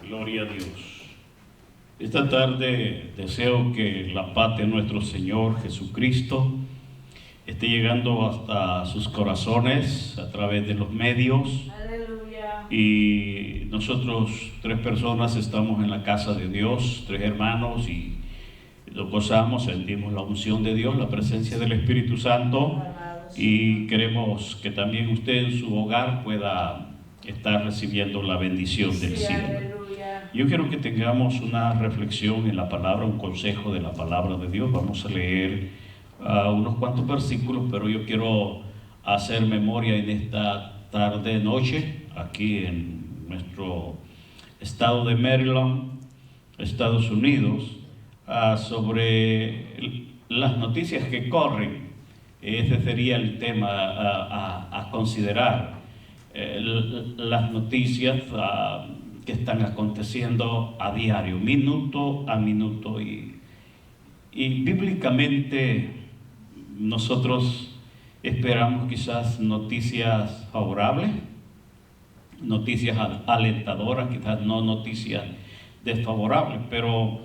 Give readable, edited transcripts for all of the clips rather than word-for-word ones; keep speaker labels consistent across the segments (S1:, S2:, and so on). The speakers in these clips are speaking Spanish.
S1: Gloria a Dios. Esta tarde deseo que la paz de nuestro Señor Jesucristo esté llegando hasta sus corazones a través de los medios.
S2: Aleluya.
S1: Y nosotros 3 personas estamos en la casa de Dios, 3 hermanos, y lo gozamos, sentimos la unción de Dios, la presencia del Espíritu Santo, y queremos que también usted en su hogar pueda estar recibiendo la bendición del cielo.
S2: Aleluya.
S1: Yo quiero que tengamos una reflexión en la palabra, un consejo de la palabra de Dios. Vamos a leer unos cuantos versículos, pero yo quiero hacer memoria en esta tarde, noche, aquí en nuestro estado de Maryland, Estados Unidos, sobre las noticias que corren. Ese sería el tema a considerar. Las noticias que están aconteciendo a diario, minuto a minuto, y bíblicamente nosotros esperamos quizás noticias favorables, noticias alentadoras, quizás no noticias desfavorables, pero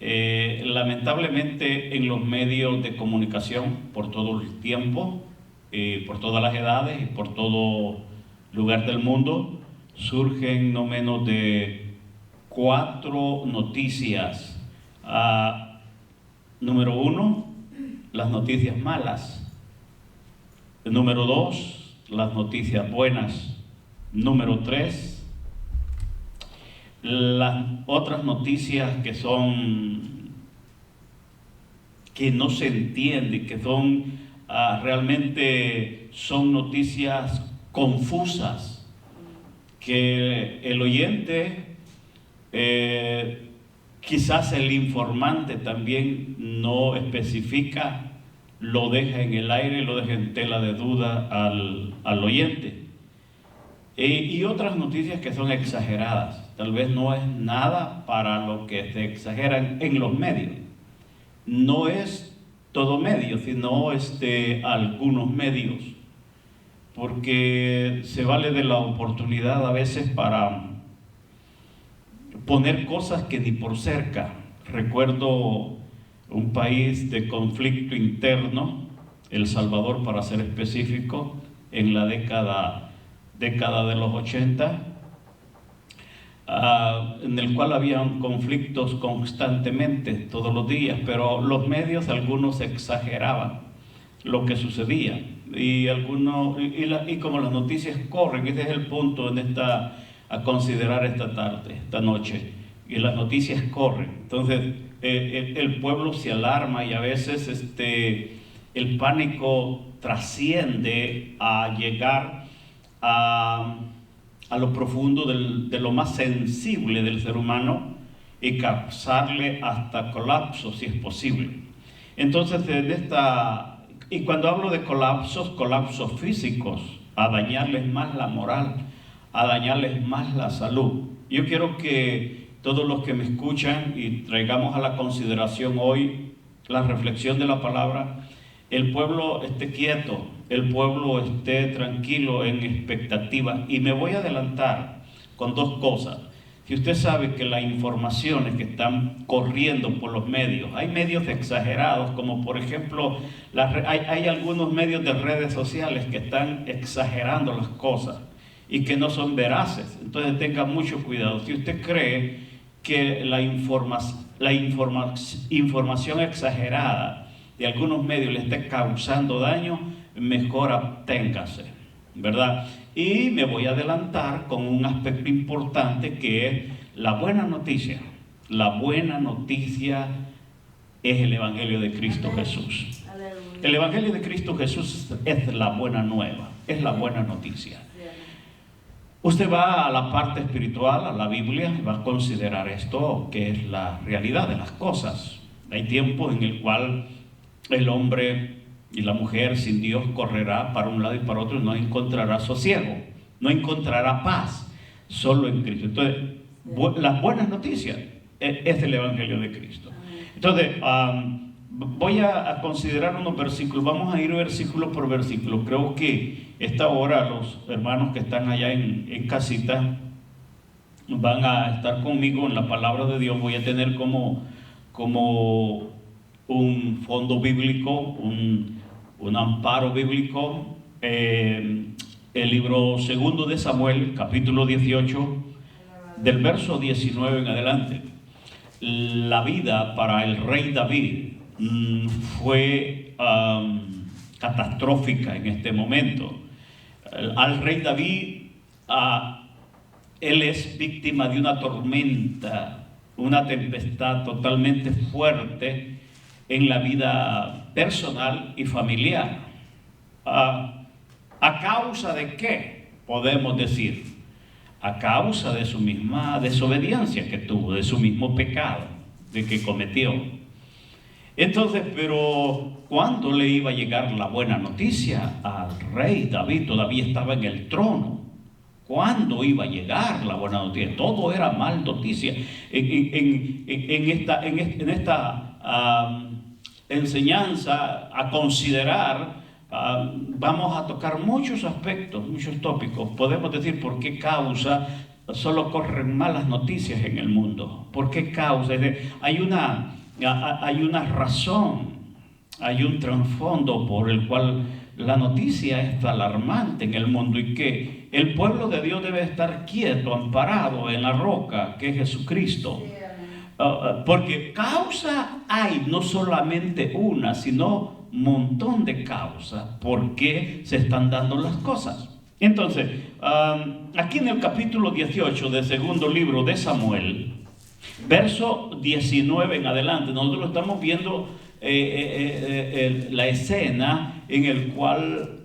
S1: lamentablemente en los medios de comunicación por todo el tiempo, por todas las edades y por todo lugar del mundo, surgen no menos de 4 noticias. Número 1, las noticias malas. Número 2, las noticias buenas. Número 3, las otras noticias que no se entienden, que son realmente son noticias confusas, que el oyente, quizás el informante también no especifica, lo deja en el aire, lo deja en tela de duda al oyente. Y otras noticias que son exageradas, tal vez no es nada para lo que se exageran en los medios. No es todo medio, sino algunos medios, porque se vale de la oportunidad a veces para poner cosas que ni por cerca. Recuerdo un país de conflicto interno, El Salvador para ser específico, en la década de los 80, en el cual habían conflictos constantemente, todos los días, pero los medios, algunos exageraban lo que sucedía, y como las noticias corren, ese es el punto a considerar esta tarde, esta noche, y las noticias corren. Entonces el pueblo se alarma, y a veces el pánico trasciende a llegar a lo profundo de lo más sensible del ser humano y causarle hasta colapso, si es posible. Entonces y cuando hablo de colapsos físicos, a dañarles más la moral, a dañarles más la salud. Yo quiero que todos los que me escuchan, y traigamos a la consideración hoy la reflexión de la palabra, el pueblo esté quieto, el pueblo esté tranquilo, en expectativa. Y me voy a adelantar con 2 cosas. Si usted sabe que las informaciones que están corriendo por los medios, hay medios exagerados, como por ejemplo, hay algunos medios de redes sociales que están exagerando las cosas y que no son veraces. Entonces tenga mucho cuidado. Si usted cree que la información exagerada de algunos medios le está causando daño, mejor absténgase, ¿verdad? Y me voy a adelantar con un aspecto importante, que es la buena noticia. La buena noticia es el Evangelio de Cristo Jesús. El Evangelio de Cristo Jesús es la buena nueva, es la buena noticia. Usted va a la parte espiritual, a la Biblia, y va a considerar esto, que es la realidad de las cosas. Hay tiempos en el cual el hombre y la mujer sin Dios correrá para un lado y para otro, y no encontrará sosiego, no encontrará paz, solo en Cristo. Entonces, las buenas noticias es el Evangelio de Cristo. Entonces, voy a considerar unos versículos, vamos a ir versículo por versículo. Creo que esta hora los hermanos que están allá en casita van a estar conmigo en la palabra de Dios, voy a tener como un fondo bíblico, un amparo bíblico, el libro segundo de Samuel, capítulo 18, del verso 19 en adelante. La vida para el rey David fue catastrófica en este momento. Al rey David, él es víctima de una tormenta, una tempestad totalmente fuerte en la vida personal y familiar. ¿A causa de qué? Podemos decir, a causa de su misma desobediencia que tuvo, de su mismo pecado de que cometió. Entonces, pero ¿cuándo le iba a llegar la buena noticia al rey David? Todavía estaba en el trono. ¿Cuándo iba a llegar la buena noticia? Todo era mal noticia. En esta enseñanza a considerar, vamos a tocar muchos aspectos, muchos tópicos. Podemos decir por qué causa solo corren malas noticias en el mundo. ¿Por qué causa? Hay una razón, hay un trasfondo por el cual la noticia es alarmante en el mundo y que el pueblo de Dios debe estar quieto, amparado en la roca que es Jesucristo. Porque causa hay no solamente una, sino un montón de causas por qué se están dando las cosas. Entonces, aquí en el capítulo 18 del segundo libro de Samuel, verso 19 en adelante, nosotros estamos viendo la escena en el cual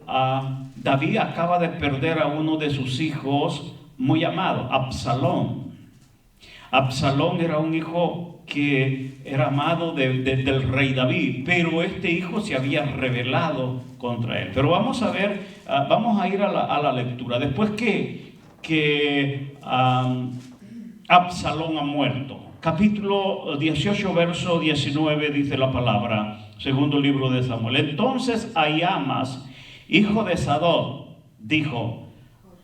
S1: David acaba de perder a uno de sus hijos muy amado, Absalón. Absalón era un hijo que era amado del rey David, pero este hijo se había rebelado contra él. Pero vamos a ver, vamos a ir a la lectura. Después que Absalón ha muerto, capítulo 18, verso 19, dice la palabra, segundo libro de Samuel. Entonces Ahiamas, hijo de Sadok, dijo: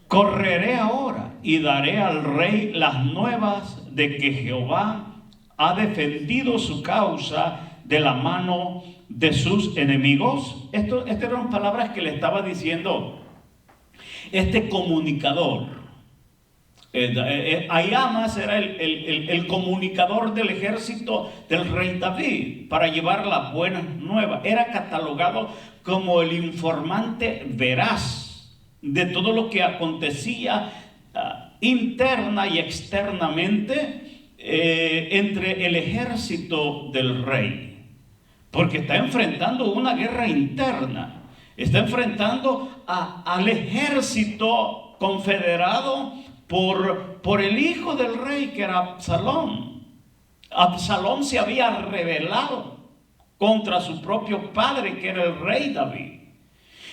S1: correré ahora y daré al rey las nuevas de que Jehová ha defendido su causa de la mano de sus enemigos. Estas eran palabras que le estaba diciendo este comunicador. Ahiamas era el comunicador del ejército del rey David para llevar las buenas nuevas. Era catalogado como el informante veraz de todo lo que acontecía interna y externamente entre el ejército del rey, porque está enfrentando una guerra interna, está enfrentando al ejército confederado por el hijo del rey, que era Absalón. Absalón se había rebelado contra su propio padre, que era el rey David.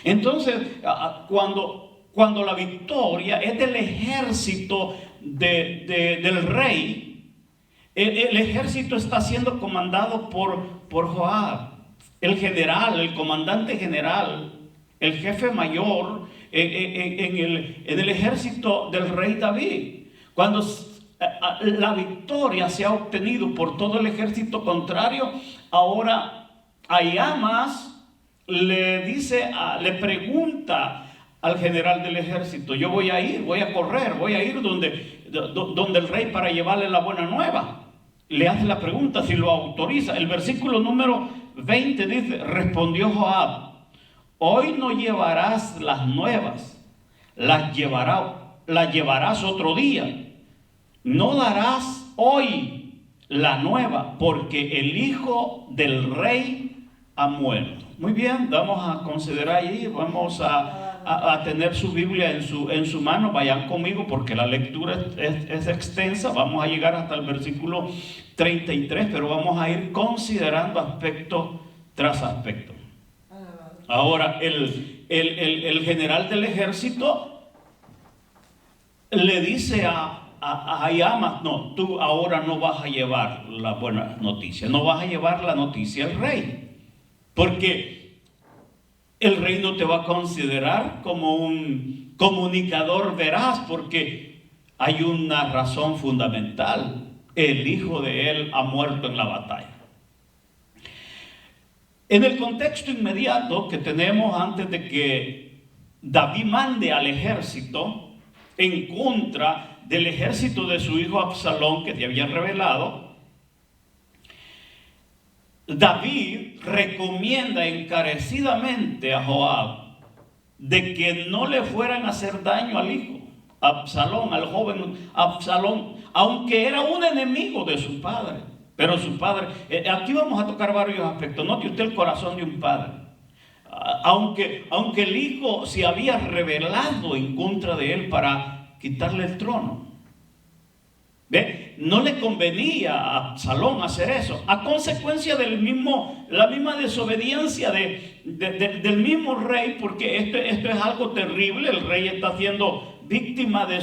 S1: Entonces, cuando la victoria es del ejército del rey, el ejército está siendo comandado por Joab, el general, el comandante general, el jefe mayor en el ejército del rey David. Cuando la victoria se ha obtenido por todo el ejército contrario, ahora Ahiamas le pregunta al general del ejército: yo voy a correr, voy a ir donde el rey para llevarle la buena nueva. Le hace la pregunta si lo autoriza. El versículo número 20 dice: respondió Joab: hoy no llevarás las nuevas, las llevarás otro día. No darás hoy la nueva, porque el hijo del rey ha muerto. Muy bien, vamos a considerar ahí, vamos a tener su Biblia en su mano. Vayan conmigo porque la lectura es extensa. Vamos a llegar hasta el versículo 33, pero vamos a ir considerando aspecto tras aspecto. Ahora, el general del ejército le dice a Ahiamas: no, tú ahora no vas a llevar la buena noticia, no vas a llevar la noticia al rey, porque el rey no te va a considerar como un comunicador veraz, porque hay una razón fundamental. El hijo de él ha muerto en la batalla. En el contexto inmediato que tenemos antes de que David mande al ejército en contra del ejército de su hijo Absalón que se había rebelado, David recomienda encarecidamente a Joab de que no le fueran a hacer daño al hijo Absalón, al joven Absalón, aunque era un enemigo de su padre. Pero su padre, aquí vamos a tocar varios aspectos. Note usted el corazón de un padre. Aunque el hijo se había rebelado en contra de él para quitarle el trono, ¿ve? No le convenía a Absalón hacer eso, a consecuencia la misma desobediencia del mismo rey, porque esto es algo terrible. El rey está siendo víctima de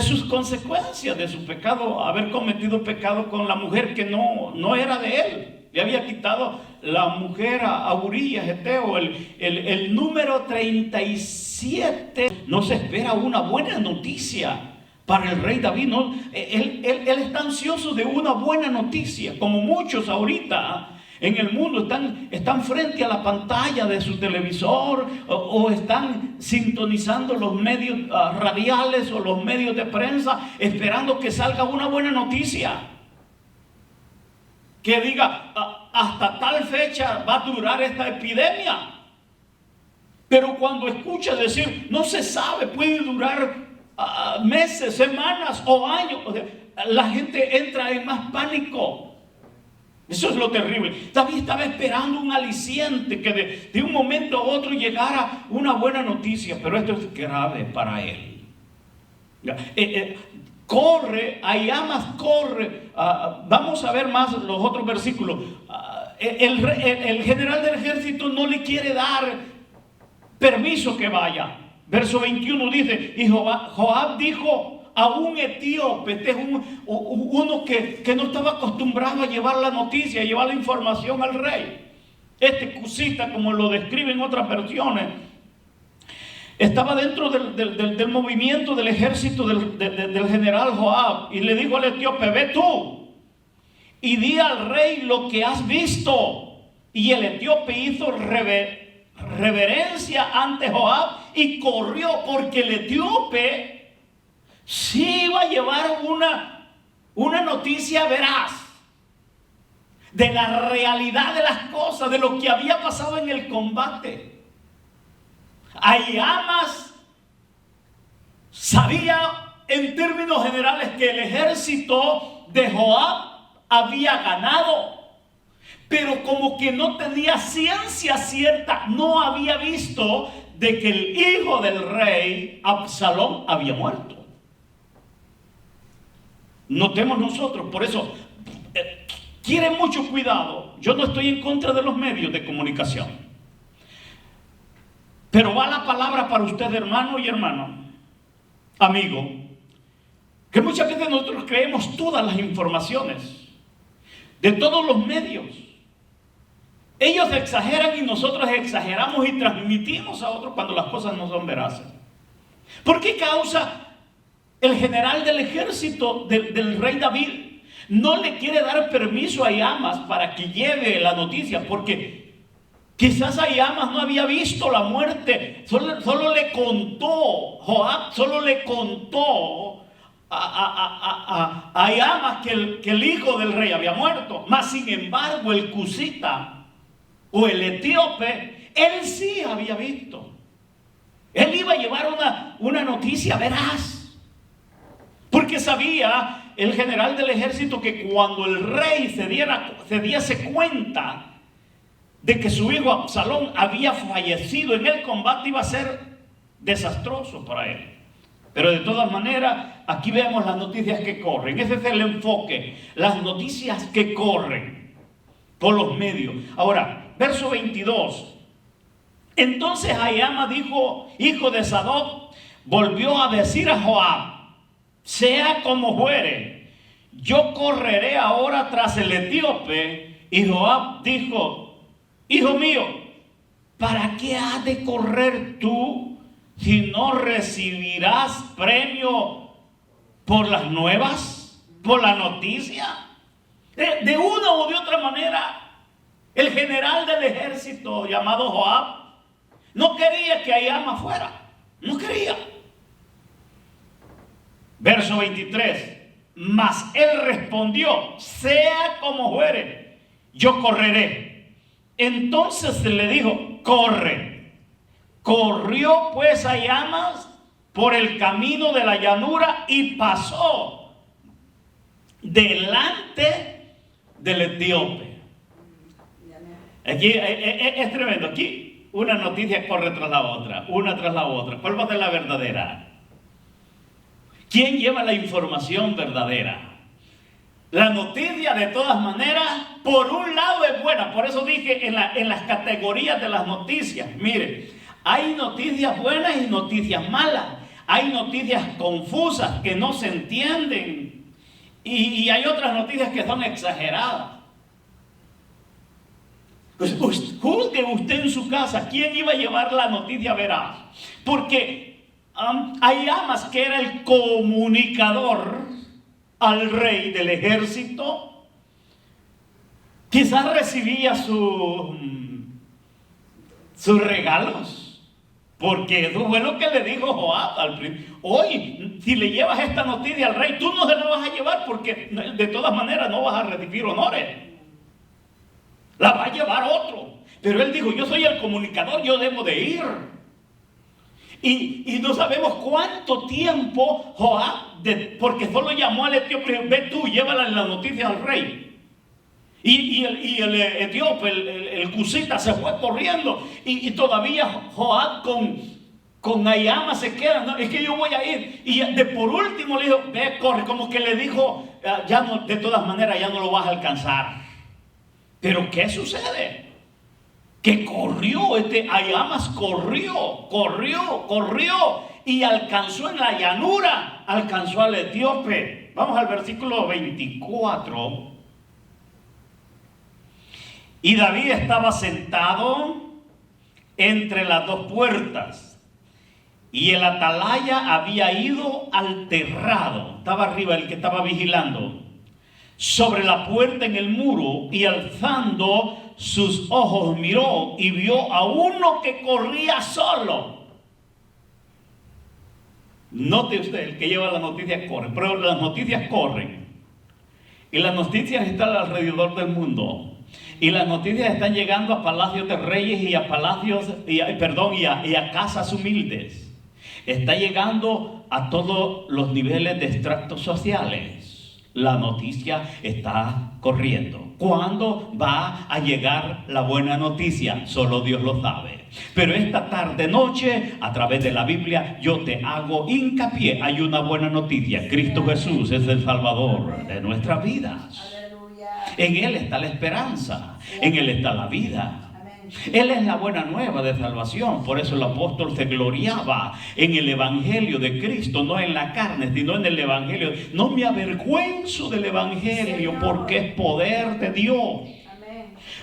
S1: sus consecuencias, de su pecado, haber cometido pecado con la mujer que no era de él. Le había quitado la mujer a Urías Eteo, el número 37. No se espera una buena noticia para el rey David, ¿no? Él está ansioso de una buena noticia, como muchos ahorita en el mundo están frente a la pantalla de su televisor o están sintonizando los medios radiales o los medios de prensa esperando que salga una buena noticia. Que diga, hasta tal fecha va a durar esta epidemia. Pero cuando escucha decir, no se sabe, puede durar meses, semanas o años, la gente entra en más pánico. Eso es lo terrible. David estaba esperando un aliciente, que de un momento a otro llegara una buena noticia, pero esto es grave para él. Corre, Ahiamas corre. Vamos a ver más los otros versículos. El general del ejército no le quiere dar permiso que vaya. Verso 21 dice, y Joab dijo a un etíope, este es uno que no estaba acostumbrado a llevar la noticia, a llevar la información al rey. Este cusita, como lo describen otras versiones, estaba dentro del movimiento del ejército del general Joab, y le dijo al etíope, ve tú y di al rey lo que has visto. Y el etíope hizo reverencia ante Joab y corrió, porque el etíope sí iba a llevar una noticia veraz de la realidad de las cosas, de lo que había pasado en el combate. Ahiamas sabía en términos generales que el ejército de Joab había ganado, pero como que no tenía ciencia cierta, no había visto de que el hijo del rey Absalón había muerto. Notemos nosotros, por eso quieren mucho cuidado. Yo no estoy en contra de los medios de comunicación, pero va la palabra para usted, hermano y hermano, amigo, que muchas veces nosotros creemos todas las informaciones de todos los medios. Ellos exageran y nosotros exageramos y transmitimos a otros cuando las cosas no son veraces. ¿Por qué causa el general del ejército del rey David no le quiere dar permiso a Ahiamas para que lleve la noticia? Porque quizás Ahiamas no había visto la muerte, solo le contó, Joab solo le contó a Ahiamas que el hijo del rey había muerto. Mas sin embargo el cusita o el etíope, él sí había visto. Él iba a llevar una noticia veraz, porque sabía el general del ejército que cuando el rey se diese cuenta de que su hijo Absalón había fallecido en el combate, iba a ser desastroso para él. Pero de todas maneras, aquí vemos las noticias que corren. Ese es el enfoque, las noticias que corren por los medios. Ahora, verso 22. Entonces Ahiamas dijo, hijo de Sadoc, volvió a decir a Joab, sea como fuere, yo correré ahora tras el etíope. Y Joab dijo, hijo mío, ¿para qué has de correr tú si no recibirás premio por las nuevas, por la noticia. De una u de otra manera, el general del ejército llamado Joab no quería que Ahijama fuera, no quería. Verso 23, mas él respondió, sea como fuere, yo correré. Entonces le dijo, corre. Corrió pues Ahijama por el camino de la llanura y pasó delante del etíope. Aquí es tremendo. Aquí una noticia corre tras la otra, una tras la otra. ¿Cuál va a ser la verdadera? ¿Quién lleva la información verdadera? La noticia, de todas maneras, por un lado es buena. Por eso dije en las categorías de las noticias, mire, hay noticias buenas y noticias malas. Hay noticias confusas que no se entienden. Y hay otras noticias que son exageradas. Pues juzgue usted en su casa quién iba a llevar la noticia veraz. Porque Ahijama, que era el comunicador al rey del ejército, quizás recibía sus regalos, porque eso fue lo que le dijo Joab al príncipe. Oye, si le llevas esta noticia al rey, tú no se la vas a llevar, porque de todas maneras no vas a recibir honores, la va a llevar otro. Pero él dijo, yo soy el comunicador, yo debo de ir. Y no sabemos cuánto tiempo Joab, porque solo llamó al etíope, ve tú, llévala la noticia al rey. Y el etíope, el cusita, se fue corriendo. Y todavía Joab con Ahijama se queda. No, es que yo voy a ir. Y por último le dijo, ve, corre. Como que le dijo, ya no, de todas maneras ya no lo vas a alcanzar. Pero ¿qué sucede? Que corrió, Ahijama corrió y alcanzó en la llanura, alcanzó al etíope. Vamos al versículo 24. Y David estaba sentado entre las dos puertas, y el atalaya había ido al terrado, estaba arriba el que estaba vigilando, sobre la puerta en el muro, y alzando sus ojos miró y vio a uno que corría solo. Note usted, el que lleva la noticia corre, pero las noticias corren, y las noticias están alrededor del mundo, y las noticias están llegando a palacios de reyes y a palacios, y a casas humildes. Está llegando a todos los niveles de estratos sociales. La noticia está corriendo. ¿Cuándo va a llegar la buena noticia? Solo Dios lo sabe. Pero esta tarde, noche, a través de la Biblia, yo te hago hincapié. Hay una buena noticia. Cristo Jesús es el Salvador de nuestras vidas. En Él está la esperanza. En Él está la vida. Él es la buena nueva de salvación. Por eso el apóstol se gloriaba en el evangelio de Cristo, no en la carne, sino en el evangelio. No me avergüenzo del evangelio, porque es poder de Dios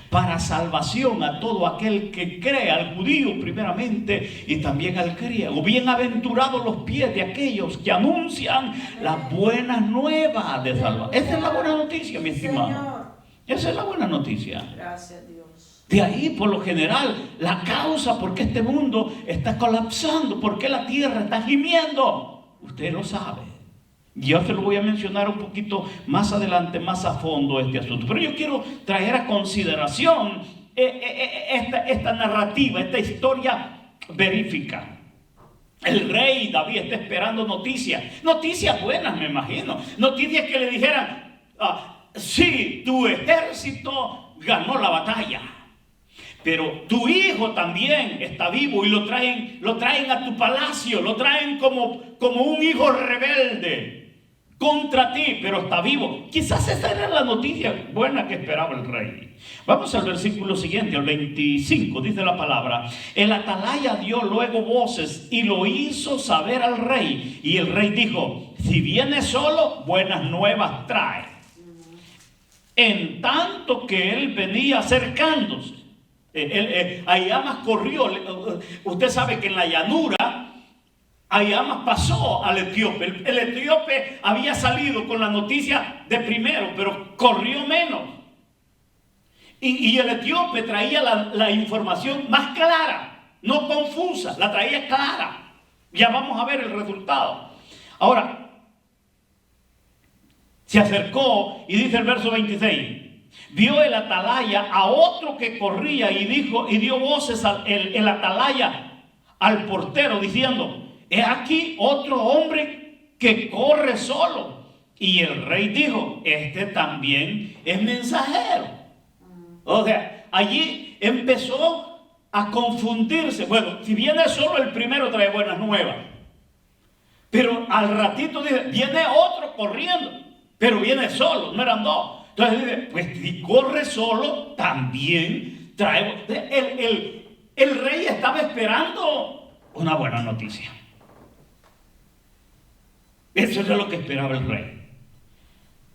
S1: para salvación a todo aquel que cree, al judío primeramente y también al griego. Bienaventurados los pies de aquellos que anuncian las buenas nuevas de salvación. Esa es la buena noticia, mi estimado. Esa es la buena noticia. Gracias, Dios. De ahí, por lo general, la causa por qué este mundo está colapsando, por qué la tierra está gimiendo, usted lo sabe. Yo se lo voy a mencionar un poquito más adelante, más a fondo este asunto. Pero yo quiero traer a consideración esta narrativa, esta historia verífica. El rey David está esperando noticias buenas, me imagino. Noticias que le dijeran, sí, tu ejército ganó la batalla, pero tu hijo también está vivo y lo traen a tu palacio, lo traen como un hijo rebelde contra ti, pero está vivo. Quizás esa era la noticia buena que esperaba el rey. Vamos al versículo siguiente, al 25, dice la palabra: el atalaya dio luego voces y lo hizo saber al rey, y el rey dijo: si viene solo, buenas nuevas trae. En tanto que él venía acercándose, Ahijama corrió. Usted sabe que en la llanura Ahí Amas pasó al etíope. El etíope había salido con la noticia de primero, pero corrió menos. Y el etíope traía la información más clara, no confusa, la traía clara. Ya vamos a ver el resultado. Ahora, se acercó y dice el verso 26. Vio el atalaya a otro que corría y dio voces el atalaya al portero diciendo: he aquí otro hombre que corre solo. Y el rey dijo: este también es mensajero. O sea, allí empezó a confundirse. Bueno, si viene solo, el primero trae buenas nuevas. Pero al ratito dice: viene otro corriendo, pero viene solo, no eran dos. Entonces dice: pues si corre solo, también trae. El rey estaba esperando una buena noticia. Eso es lo que esperaba el rey.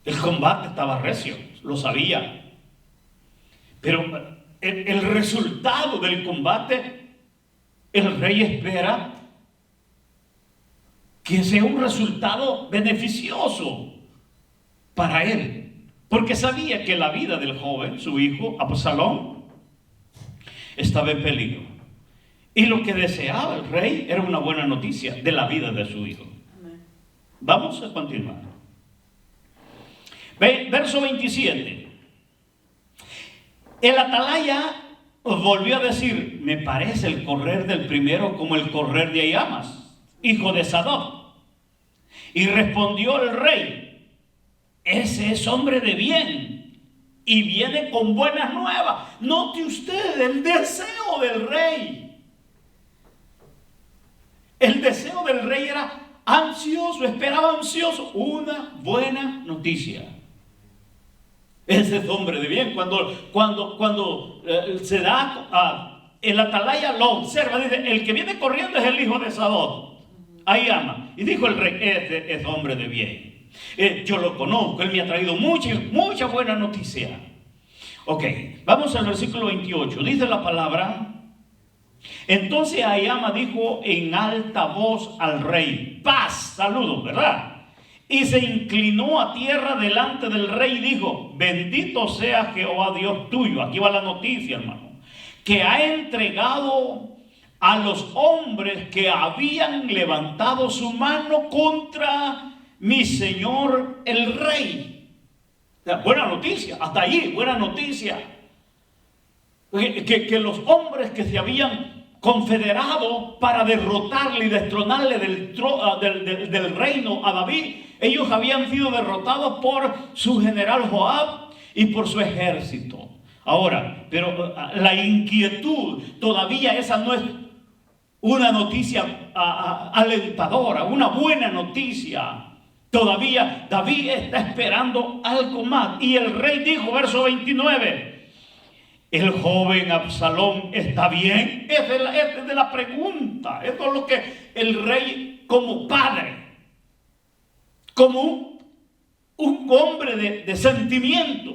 S1: El combate estaba recio, lo sabía. Pero el resultado del combate, el rey espera que sea un resultado beneficioso para él. Porque sabía que la vida del joven, su hijo, Absalón, estaba en peligro. Y lo que deseaba el rey era una buena noticia de la vida de su hijo. Vamos a continuar. Verso 27. El atalaya volvió a decir: me parece el correr del primero como el correr de Ahiamas, hijo de Sadoc. Y respondió el rey: ese es hombre de bien y viene con buenas nuevas. Note usted el deseo del rey. El deseo del rey era ansioso, esperaba ansioso una buena noticia. Ese es hombre de bien. Cuando se da el atalaya, lo observa, dice: el que viene corriendo es el hijo de Sadoc, Ahiamas. Y dijo el rey: este es hombre de bien. Yo lo conozco, él me ha traído mucha buena noticia. Ok, vamos al versículo 28. Dice la palabra: entonces Ahiamas dijo en alta voz al rey: paz, saludos, ¿verdad? Y se inclinó a tierra delante del rey y dijo: bendito sea Jehová Dios tuyo. Aquí va la noticia, hermano, que ha entregado a los hombres que habían levantado su mano contra mi señor el rey. Buena noticia, hasta allí, buena noticia. Que los hombres que se habían confederado para derrotarle y destronarle del reino a David, ellos habían sido derrotados por su general Joab y por su ejército. Ahora, pero la inquietud, todavía esa no es una noticia alentadora, una buena noticia. Todavía David está esperando algo más. Y el rey dijo, verso 29, ¿el joven Absalón está bien? Esa es de la pregunta. Esto es lo que el rey, como padre, como un hombre de sentimientos,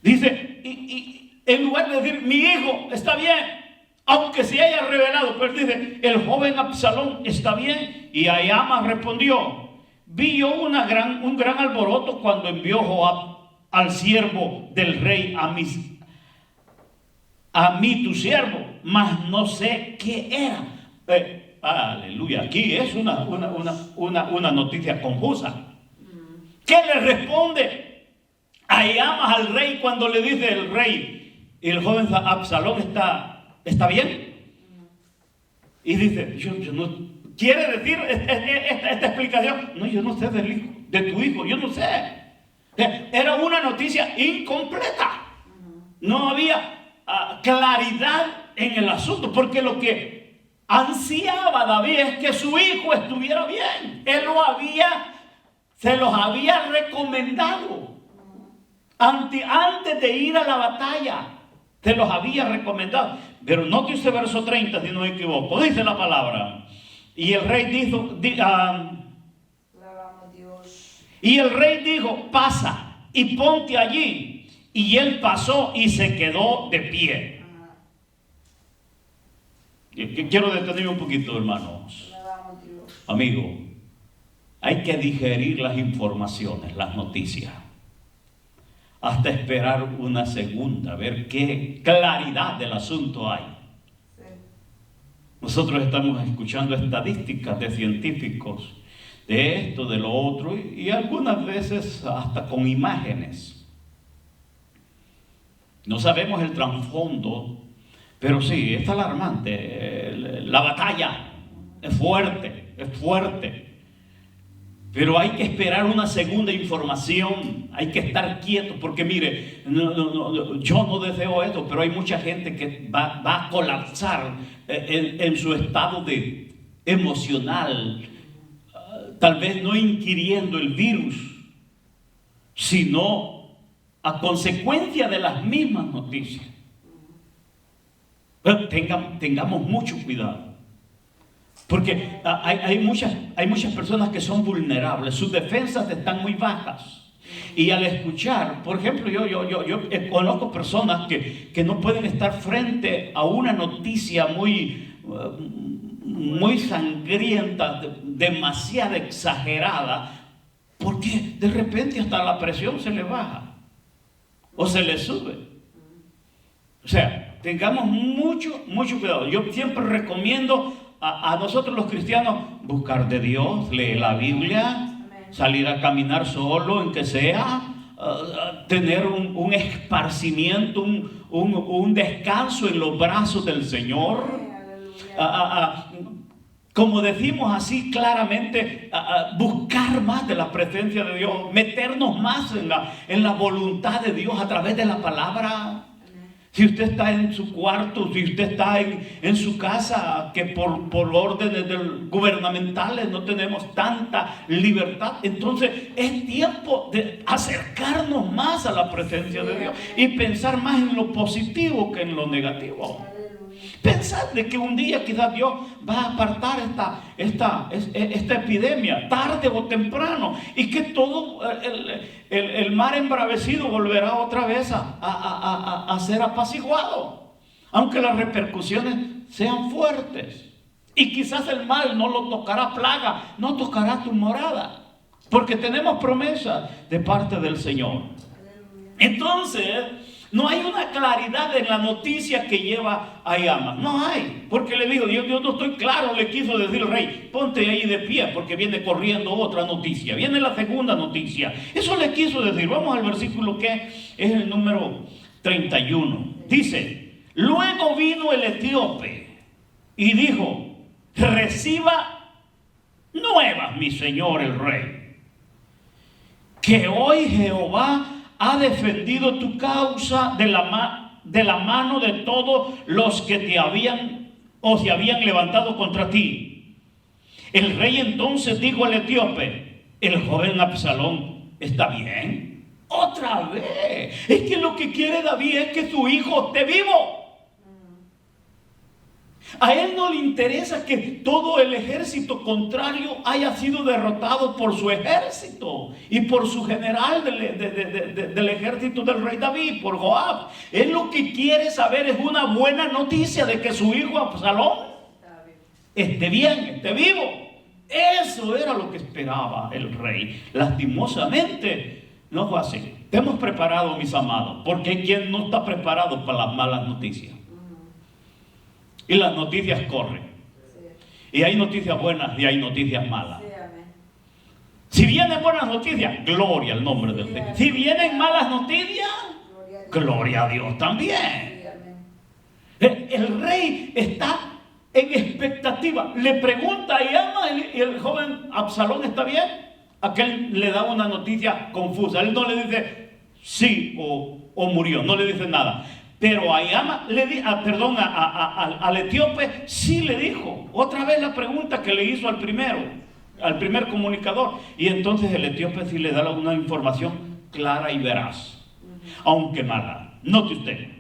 S1: dice, y en lugar de decir, mi hijo está bien, aunque se haya revelado, pero dice, el joven Absalón está bien. Y Ahiamas respondió, vi yo un gran alboroto cuando envió Joab al siervo del rey a mí tu siervo, mas no sé qué era. Aleluya, aquí es una noticia confusa. ¿Qué le responde Ahiamas al rey cuando le dice el rey, el joven Absalón está bien? Y dice, yo no, quiere decir esta explicación, no, yo no sé de tu hijo, yo no sé. Era una noticia incompleta. No había claridad en el asunto, porque lo que ansiaba David es que su hijo estuviera bien. Él se los había recomendado antes de ir a la batalla. Se los había recomendado. Pero note usted verso 30, si no me equivoco. Dice la palabra. Y el rey dijo, y el rey dijo, pasa y ponte allí. Y él pasó y se quedó de pie. Quiero detenerme un poquito, hermanos. Amigo, hay que digerir las informaciones, las noticias, hasta esperar una segunda, ver qué claridad del asunto hay. Nosotros estamos escuchando estadísticas de científicos, de esto, de lo otro, y algunas veces hasta con imágenes. No sabemos el trasfondo, pero sí, es alarmante. La batalla es fuerte, es fuerte. Pero hay que esperar una segunda información, hay que estar quietos, porque mire, yo no deseo esto, pero hay mucha gente que va a colapsar en su estado emocional, tal vez no ingiriendo el virus, sino a consecuencia de las mismas noticias. Pero tengamos mucho cuidado. Porque hay muchas personas que son vulnerables, sus defensas están muy bajas. Y al escuchar, por ejemplo, yo conozco personas que no pueden estar frente a una noticia muy sangrienta, demasiado exagerada, porque de repente hasta la presión se le baja o se le sube. O sea, tengamos mucho cuidado. Yo siempre recomiendo a nosotros los cristianos buscar de Dios, leer la Biblia, salir a caminar solo, en que sea, tener un esparcimiento, un descanso en los brazos del Señor. Como decimos así claramente, buscar más de la presencia de Dios, meternos más en la voluntad de Dios a través de la palabra. Si usted está en su cuarto, si usted está en su casa, que por órdenes gubernamentales no tenemos tanta libertad, entonces es tiempo de acercarnos más a la presencia de Dios y pensar más en lo positivo que en lo negativo. Pensar de que un día quizás Dios va a apartar esta epidemia, tarde o temprano, y que todo el mar embravecido volverá otra vez a ser apaciguado, aunque las repercusiones sean fuertes. Y quizás el mal no lo tocará plaga, no tocará tu morada, porque tenemos promesas de parte del Señor. Entonces, no hay una claridad en la noticia que lleva a Amán. No hay. Porque le digo, yo no estoy claro, le quiso decir el rey, ponte ahí de pie, porque viene corriendo otra noticia. Viene la segunda noticia. Eso le quiso decir. Vamos al versículo que es el número 31. Dice, luego vino el etíope y dijo, reciba nuevas, mi señor el rey, que hoy Jehová ha defendido tu causa de la mano de todos los que se habían levantado contra ti. El rey entonces dijo al etíope, el joven Absalón está bien. Otra vez, es que lo que quiere David es que su hijo esté vivo. A él no le interesa que todo el ejército contrario haya sido derrotado por su ejército y por su general del ejército del rey David, por Joab. Él lo que quiere saber es una buena noticia de que su hijo Absalón esté bien, esté vivo. Eso era lo que esperaba el rey. Lastimosamente no fue así. Estemos preparados, mis amados, porque hay quien no está preparado para las malas noticias. Y las noticias corren. Sí. Y hay noticias buenas y hay noticias malas. Sí, si vienen buenas noticias, gloria al nombre del Señor. Si vienen malas noticias, gloria a Dios también. Sí, el rey está en expectativa. Le pregunta a Amán y el joven Absalón está bien. Aquel le da una noticia confusa. Él no le dice sí o murió. No le dice nada. Pero a Amán al etíope sí le dijo. Otra vez la pregunta que le hizo al primer comunicador. Y entonces el etíope sí le da una información clara y veraz, aunque mala. Note usted.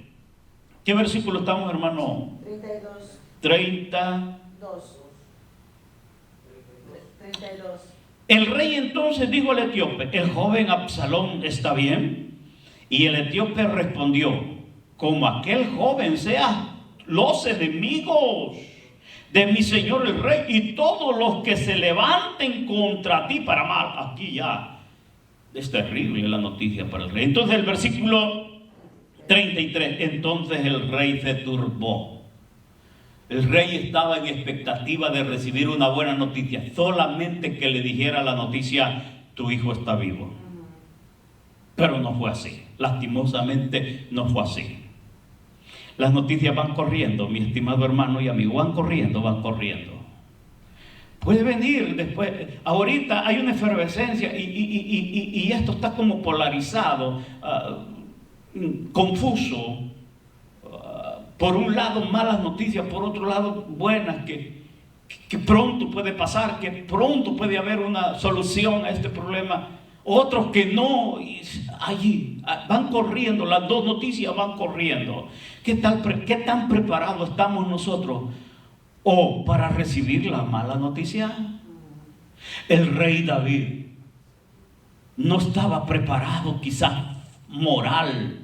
S1: ¿Qué versículo estamos, hermano?
S2: 32.
S1: 32. El rey entonces dijo al etíope, el joven Absalón está bien. Y el etíope respondió, como aquel joven sea los enemigos de mi señor el rey y todos los que se levanten contra ti para mal. Aquí ya es terrible la noticia para el rey. Entonces el versículo 33, entonces el rey se turbó. El rey estaba en expectativa de recibir una buena noticia, solamente que le dijera la noticia: tu hijo está vivo. Pero no fue así, lastimosamente no fue así. Las noticias van corriendo, mi estimado hermano y amigo, van corriendo. Puede venir después, ahorita hay una efervescencia y esto está como polarizado, confuso. Por un lado malas noticias, por otro lado buenas, que pronto puede pasar, que pronto puede haber una solución a este problema. Otros que no, allí van corriendo, las dos noticias van corriendo. ¿Qué tan preparados estamos nosotros para recibir la mala noticia? El rey David no estaba preparado, quizás moral,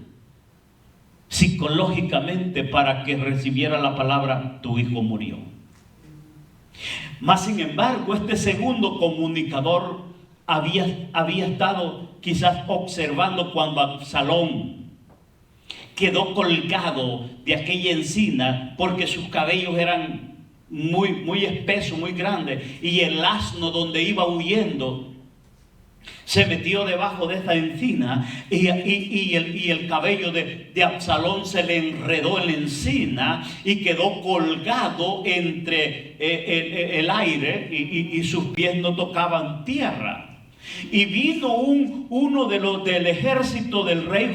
S1: psicológicamente, para que recibiera la palabra: tu hijo murió. Mas sin embargo, este segundo comunicador había estado quizás observando cuando Absalón quedó colgado de aquella encina, porque sus cabellos eran muy espesos, muy grandes, y el asno donde iba huyendo se metió debajo de esa encina y el cabello de Absalón se le enredó en la encina y quedó colgado entre el aire y sus pies no tocaban tierra. Y vino uno del ejército del rey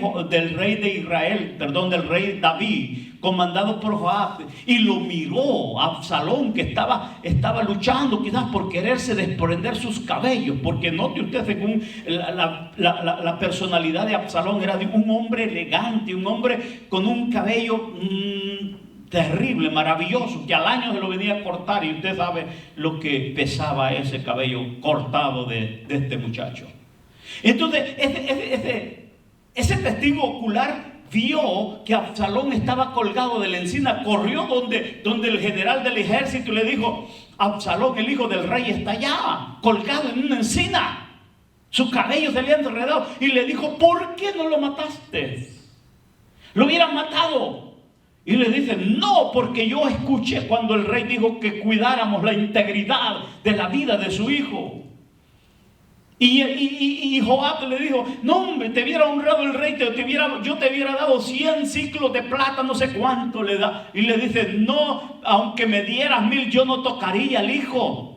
S1: de Israel, del rey David, comandado por Joab, y lo miró a Absalón, que estaba luchando quizás por quererse desprender sus cabellos, porque note usted, según la personalidad de Absalón, era de un hombre elegante, un hombre con un cabello terrible, maravilloso, que al año se lo venía a cortar, y usted sabe lo que pesaba ese cabello cortado de este muchacho. Entonces ese testigo ocular vio que Absalón estaba colgado de la encina, corrió donde el general del ejército le dijo: Absalón, el hijo del rey, está allá, colgado en una encina, su cabello se le ha enredado. Y le dijo: ¿por qué no lo mataste? Lo hubieran matado. Y le dice: no, porque yo escuché cuando el rey dijo que cuidáramos la integridad de la vida de su hijo. Y Joab le dijo: no, hombre, te hubiera honrado el rey, yo te hubiera dado 100 ciclos de plata, no sé cuánto le da. Y le dice: no, aunque me dieras 1000, yo no tocaría al hijo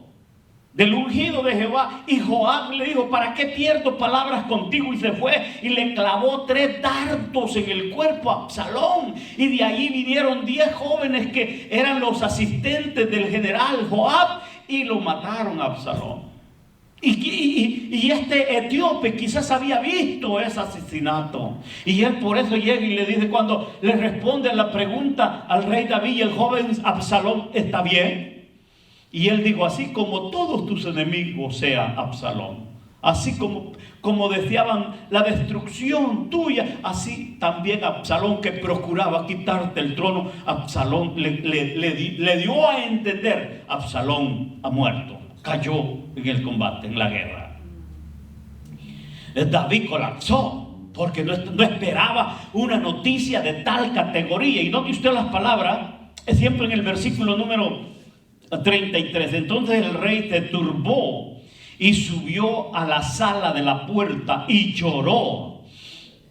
S1: del ungido de Jehová. Y Joab le dijo: ¿para qué pierdo palabras contigo? Y se fue y le clavó 3 dardos en el cuerpo a Absalón. Y de allí vinieron 10 jóvenes que eran los asistentes del general Joab y lo mataron a Absalón. Y este etíope quizás había visto ese asesinato, y él por eso llega y le dice, cuando le responde la pregunta al rey David: el joven Absalón está bien. Y él dijo: así como todos tus enemigos sea Absalón, así como deseaban la destrucción tuya, así también Absalón, que procuraba quitarte el trono, Absalón le dio a entender: Absalón ha muerto, cayó en el combate, en la guerra. David colapsó porque no esperaba una noticia de tal categoría. Y note usted las palabras, es siempre en el versículo número 33. Entonces el rey se turbó y subió a la sala de la puerta y lloró,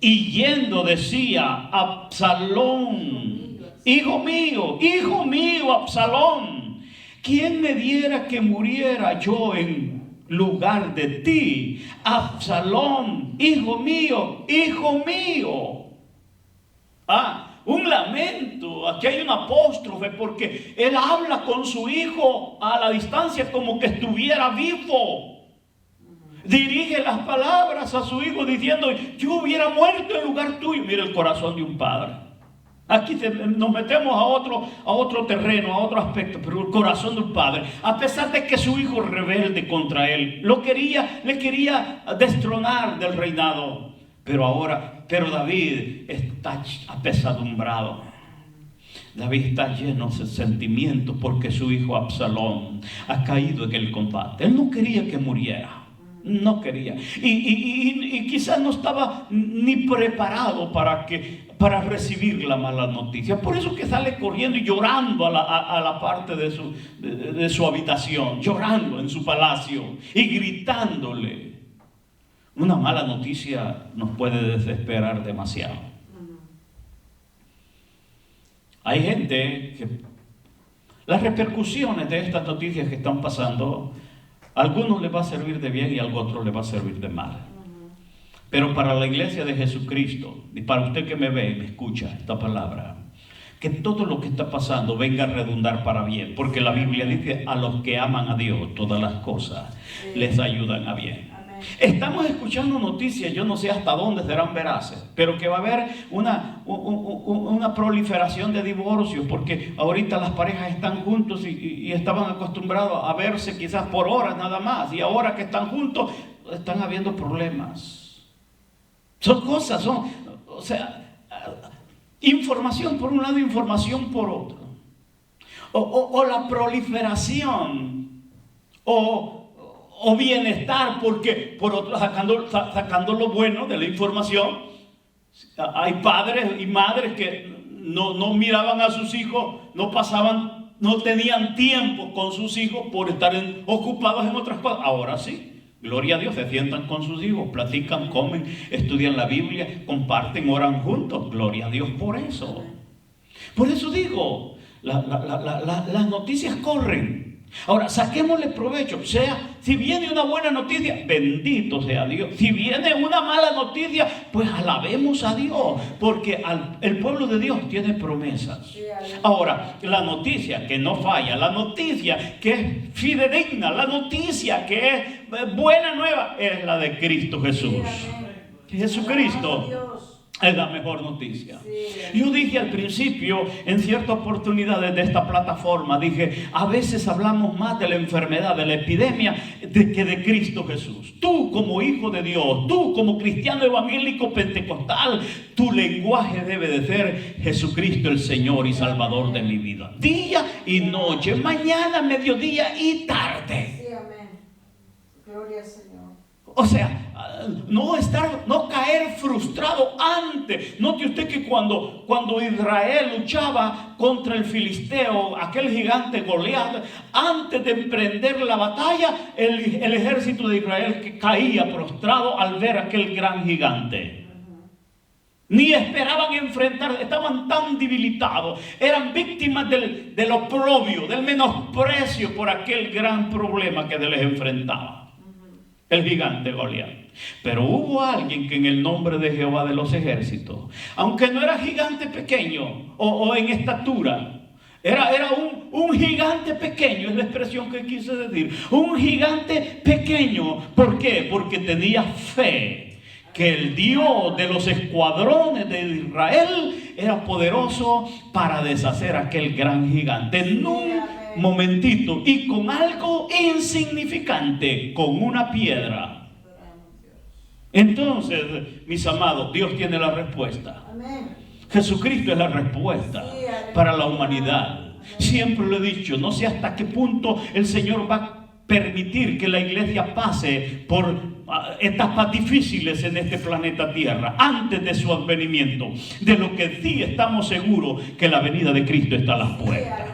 S1: y yendo decía: Absalón, hijo mío, Absalón, ¿quién me diera que muriera yo en lugar de ti? Absalón, hijo mío. Un lamento, aquí hay un apóstrofe, porque él habla con su hijo a la distancia como que estuviera vivo. Dirige las palabras a su hijo diciendo: yo hubiera muerto en lugar tuyo. Mira el corazón de un padre. Aquí nos metemos a otro terreno, a otro aspecto, pero el corazón de un padre, a pesar de que su hijo rebelde contra él, le quería destronar del reinado. Pero David está apesadumbrado. David está lleno de sentimientos porque su hijo Absalón ha caído en el combate. Él no quería que muriera. No quería. Y quizás no estaba ni preparado para recibir la mala noticia. Por eso que sale corriendo y llorando a la parte de su habitación, llorando en su palacio y gritándole. Una mala noticia nos puede desesperar demasiado. Hay gente que las repercusiones de estas noticias que están pasando, a algunos les va a servir de bien y a otros les va a servir de mal. Pero para la iglesia de Jesucristo, y para usted que me ve y me escucha esta palabra, que todo lo que está pasando venga a redundar para bien, porque la Biblia dice: a los que aman a Dios, todas las cosas les ayudan a bien. Estamos escuchando noticias, yo no sé hasta dónde serán veraces, pero que va a haber una proliferación de divorcios, porque ahorita las parejas están juntos y estaban acostumbrados a verse quizás por horas nada más, y ahora que están juntos están habiendo problemas. Son cosas, información por un lado, información por otro, o la proliferación, o bienestar, porque por otro, sacando lo bueno de la información. Hay padres y madres que no miraban a sus hijos, no tenían tiempo con sus hijos por estar ocupados en otras cosas. Ahora sí, gloria a Dios, se sientan con sus hijos, platican, comen, estudian la Biblia, comparten, oran juntos. Gloria a Dios por eso. Por eso digo, las noticias corren. Ahora, saquémosle provecho. Si viene una buena noticia, bendito sea Dios. Si viene una mala noticia, pues alabemos a Dios, porque el pueblo de Dios tiene promesas. Ahora, la noticia que no falla, la noticia que es fidedigna, la noticia que es buena nueva, es la de Cristo Jesús. Jesucristo es la mejor noticia. Yo dije al principio, en ciertas oportunidades de esta plataforma, dije: a veces hablamos más de la enfermedad, de la epidemia, que de Cristo Jesús. Tú como hijo de Dios, tú como cristiano evangélico pentecostal, tu lenguaje debe de ser: Jesucristo el Señor y Salvador de mi vida, día y noche, mañana, mediodía y tarde.
S2: Sí, amén. Gloria al Señor.
S1: O sea, no caer frustrado antes. Note usted que cuando Israel luchaba contra el filisteo, aquel gigante Goliat, antes de emprender la batalla, el ejército de Israel caía prostrado al ver aquel gran gigante. Ni esperaban enfrentar, estaban tan debilitados, eran víctimas del oprobio, del menosprecio por aquel gran problema que les enfrentaba. El gigante Goliat. Pero hubo alguien que en el nombre de Jehová de los ejércitos, aunque no era gigante pequeño o en estatura, era un gigante pequeño, es la expresión que quise decir, un gigante pequeño. ¿Por qué? Porque tenía fe que el Dios de los escuadrones de Israel era poderoso para deshacer aquel gran gigante en un momentito, y con algo insignificante, con una piedra. Entonces, mis amados, Dios tiene la respuesta. Jesucristo es la respuesta para la humanidad. Siempre lo he dicho, no sé hasta qué punto el Señor va a permitir que la iglesia pase por etapas difíciles en este planeta Tierra antes de su advenimiento. De lo que sí estamos seguros, que la venida de Cristo está a las puertas.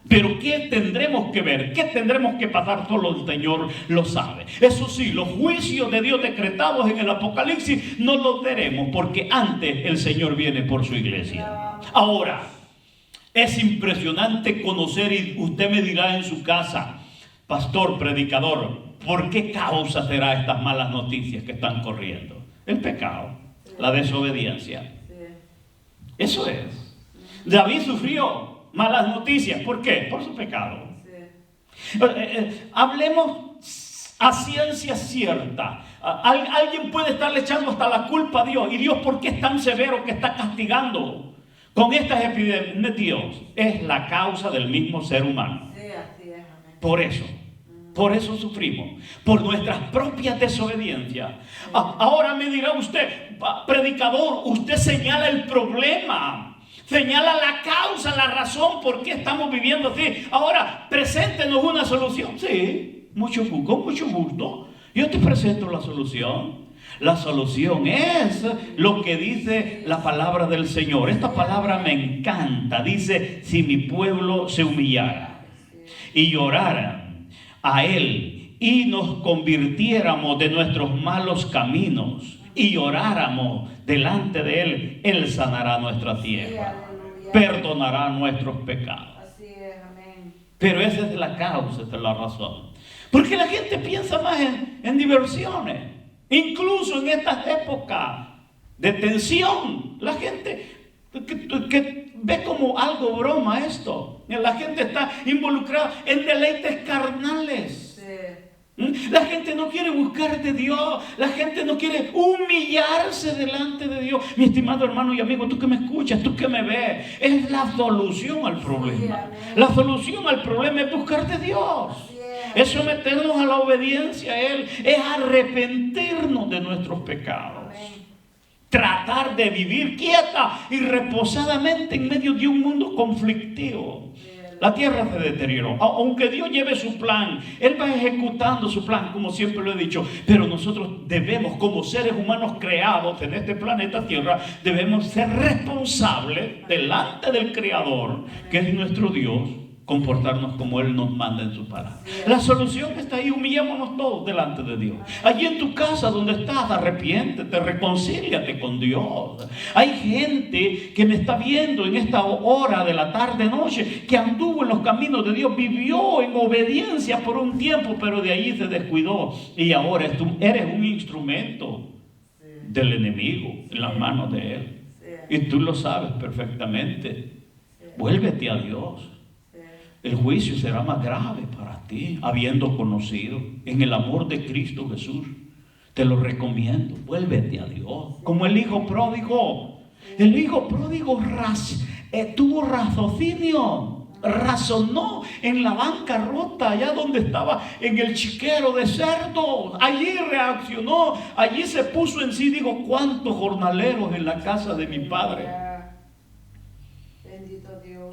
S1: Pero ¿qué tendremos que ver? ¿Qué tendremos que pasar? Solo el Señor lo sabe. Eso sí, los juicios de Dios decretados en el Apocalipsis no los veremos, porque antes el Señor viene por su iglesia. Ahora, es impresionante conocer, y usted me dirá en su casa: pastor, predicador, ¿por qué causa será estas malas noticias que están corriendo? El pecado, la desobediencia. Eso es. David sufrió malas noticias. ¿Por qué? Por su pecado. Hablemos a ciencia cierta. Alguien puede estarle echando hasta la culpa a Dios. ¿Y Dios por qué es tan severo que está castigando con estas epidemias? Dios es la causa del mismo ser humano. Por eso sufrimos, por nuestras propias desobediencias. Ahora me dirá usted: predicador, usted señala el problema. señala la causa, la razón por qué estamos viviendo así. Ahora, preséntenos una solución. Sí, con mucho gusto. Yo te presento la solución. La solución es lo que dice la palabra del Señor. Esta palabra me encanta. Dice, si mi pueblo se humillara y llorara a Él y nos convirtiéramos de nuestros malos caminos y lloráramos delante de Él, Él sanará nuestra tierra, perdonará nuestros pecados.
S2: Así es, amén.
S1: Pero esa es la causa, esa es la razón. Porque la gente piensa más en diversiones. Incluso en estas épocas de tensión, la gente que ve como algo broma esto. La gente está involucrada en deleites carnales.
S2: Sí.
S1: La gente no quiere buscar de Dios. La gente no quiere humillarse delante de Dios. Mi estimado hermano y amigo, tú que me escuchas, tú que me ves, es la solución al problema. La solución al problema es buscar de Dios. Es someternos a la obediencia a Él. Es arrepentirnos de nuestros pecados. Tratar de vivir quieta y reposadamente en medio de un mundo conflictivo. La tierra se deterioró. Aunque Dios lleve su plan, Él va ejecutando su plan, como siempre lo he dicho. Pero nosotros debemos, como seres humanos creados en este planeta Tierra, debemos ser responsables delante del Creador, que es nuestro Dios, comportarnos como Él nos manda en su palabra. La solución está ahí. Humillémonos todos delante de Dios. Allí en tu casa donde estás, arrepiéntete, reconcíliate con Dios. Hay gente que me está viendo en esta hora de la tarde noche, que anduvo en los caminos de Dios, vivió en obediencia por un tiempo, pero de allí se descuidó y ahora eres un instrumento del enemigo en las manos de Él. Y tú lo sabes perfectamente. Vuélvete a Dios. El juicio será más grave para ti, habiendo conocido en el amor de Cristo Jesús. Te lo recomiendo, vuélvete a Dios. Como el hijo pródigo. El hijo pródigo tuvo raciocinio, razonó en la bancarrota, allá donde estaba, en el chiquero de cerdos. Allí reaccionó, allí se puso en sí, dijo, ¿cuántos jornaleros en la casa de mi padre?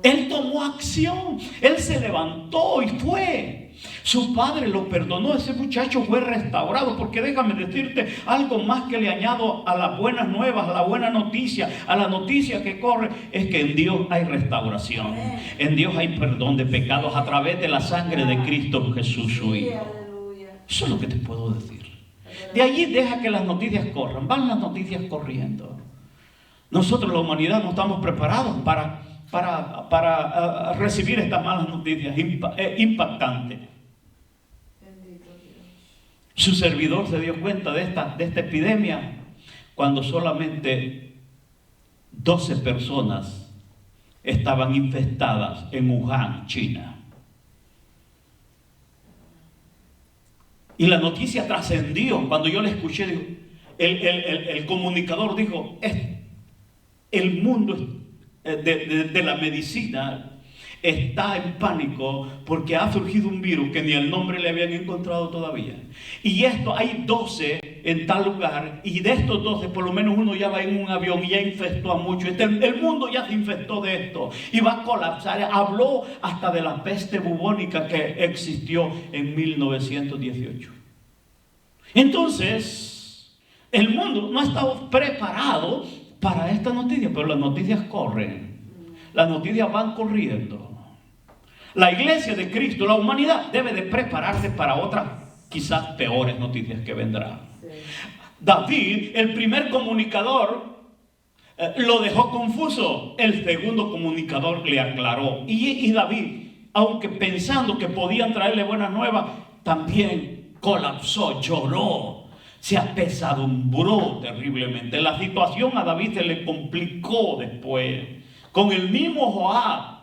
S1: Él tomó acción, él se levantó y fue. Su padre lo perdonó, ese muchacho fue restaurado. Porque déjame decirte algo más que le añado a las buenas nuevas, a la buena noticia, a la noticia que corre, es que en Dios hay restauración. En Dios hay perdón de pecados a través de la sangre de Cristo Jesús su Hijo. Eso es lo que te puedo decir. De allí deja que las noticias corran, van las noticias corriendo. Nosotros, la humanidad, no estamos preparados para recibir estas malas noticias impactantes. Su servidor se dio cuenta de esta epidemia cuando solamente 12 personas estaban infectadas en Wuhan, China. Y la noticia trascendió. Cuando yo la escuché, dijo, el comunicador dijo, el mundo de la medicina está en pánico porque ha surgido un virus que ni el nombre le habían encontrado todavía. Y hay 12 en tal lugar, y de estos 12 por lo menos uno ya va en un avión y ya infectó a muchos. El mundo ya se infectó de esto y va a colapsar. Habló hasta de la peste bubónica que existió en 1918. Entonces, el mundo no ha estado preparado para esta noticia, pero las noticias corren. Las noticias van corriendo. La iglesia de Cristo, la humanidad, debe de prepararse para otras, quizás peores noticias que vendrán. David, el primer comunicador, lo dejó confuso. El segundo comunicador le aclaró. Y David, aunque pensando que podían traerle buenas nuevas, también colapsó, lloró. Se apesadumbró terriblemente. La situación a David se le complicó después. Con el mismo Joab,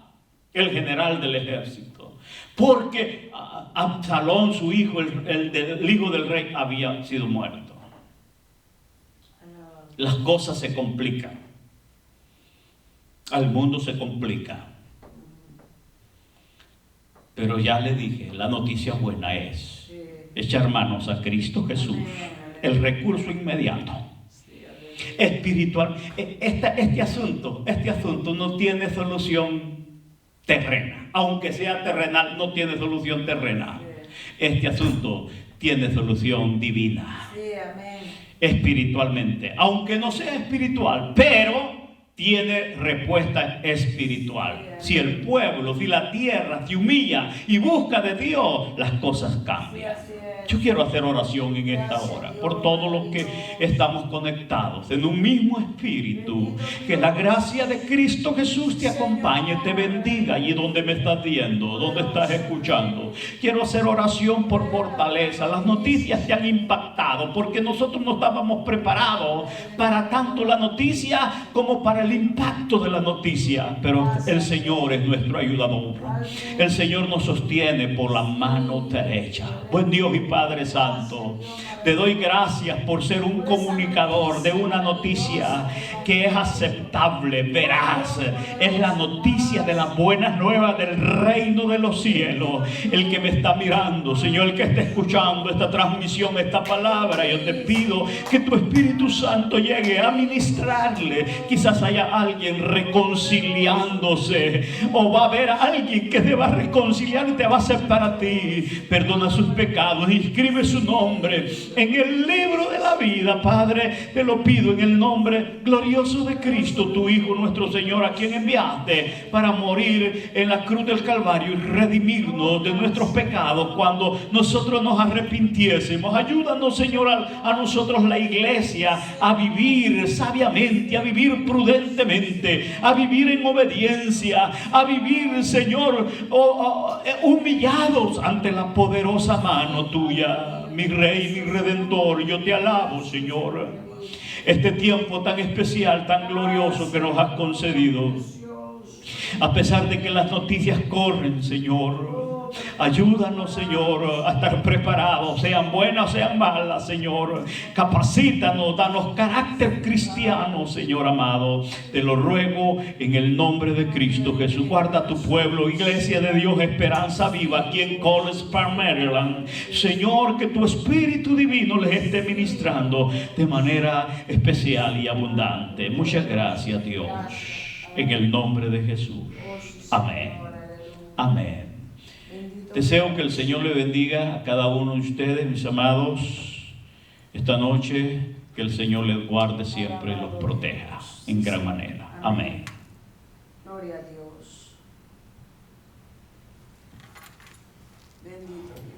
S1: el general del ejército. Porque Absalón, su hijo, el hijo del rey, había sido muerto. Las cosas se complican. Al mundo se complica. Pero ya le dije, la noticia buena es echar manos a Cristo Jesús. El recurso inmediato. espiritual. Este asunto no tiene solución terrena. Aunque sea terrenal, no tiene solución terrena. Este asunto tiene solución divina.
S2: Sí, amén.
S1: Espiritualmente. Aunque no sea espiritual, pero tiene respuesta espiritual. Si el pueblo, si la tierra se humilla y busca de Dios, las cosas cambian. Yo quiero hacer oración en esta hora por todos los que estamos conectados en un mismo espíritu. Que la gracia de Cristo Jesús te acompañe, te bendiga allí donde me estás viendo, donde estás escuchando. Quiero hacer oración por fortaleza. Las noticias te han impactado porque nosotros no estábamos preparados para tanto la noticia como para el impacto de la noticia. Pero el Señor es nuestro ayudador. El Señor nos sostiene por la mano derecha. Buen Dios y Padre Santo, te doy gracias por ser un comunicador de una noticia que es aceptable, veraz. Es la noticia de las buenas nuevas del reino de los cielos. El que me está mirando, Señor, el que está escuchando esta transmisión, esta palabra, yo te pido que tu Espíritu Santo llegue a ministrarle. Quizás haya alguien reconciliándose, o va a haber alguien que te va a reconciliar y te va a aceptar a ti. Perdona sus pecados, inscribe su nombre en el libro de la vida. Padre, te lo pido en el nombre glorioso de Cristo, tu Hijo, nuestro Señor, a quien enviaste para morir en la cruz del Calvario y redimirnos de nuestros pecados cuando nosotros nos arrepintiésemos. Ayúdanos, Señor, a nosotros, la iglesia, a vivir sabiamente, a vivir prudentemente, a vivir en obediencia, a vivir, Señor, humillados ante la poderosa mano tuya. Mi Rey, mi Redentor, yo te alabo, Señor, este tiempo tan especial, tan glorioso que nos has concedido. A pesar de que las noticias corren, Señor, ayúdanos, Señor, a estar preparados, sean buenas, sean malas, Señor. Capacítanos, danos carácter cristiano, Señor amado. Te lo ruego en el nombre de Cristo Jesús. Guarda a tu pueblo, Iglesia de Dios, Esperanza Viva, aquí en Cold Spring, Maryland. Señor, que tu Espíritu Divino les esté ministrando de manera especial y abundante. Muchas gracias, Dios. En el nombre de Jesús. Amén. Amén. Deseo que el Señor le bendiga a cada uno de ustedes, mis amados, esta noche. Que el Señor les guarde siempre y los proteja en gran manera. Amén.
S2: Gloria a Dios. Bendito Dios.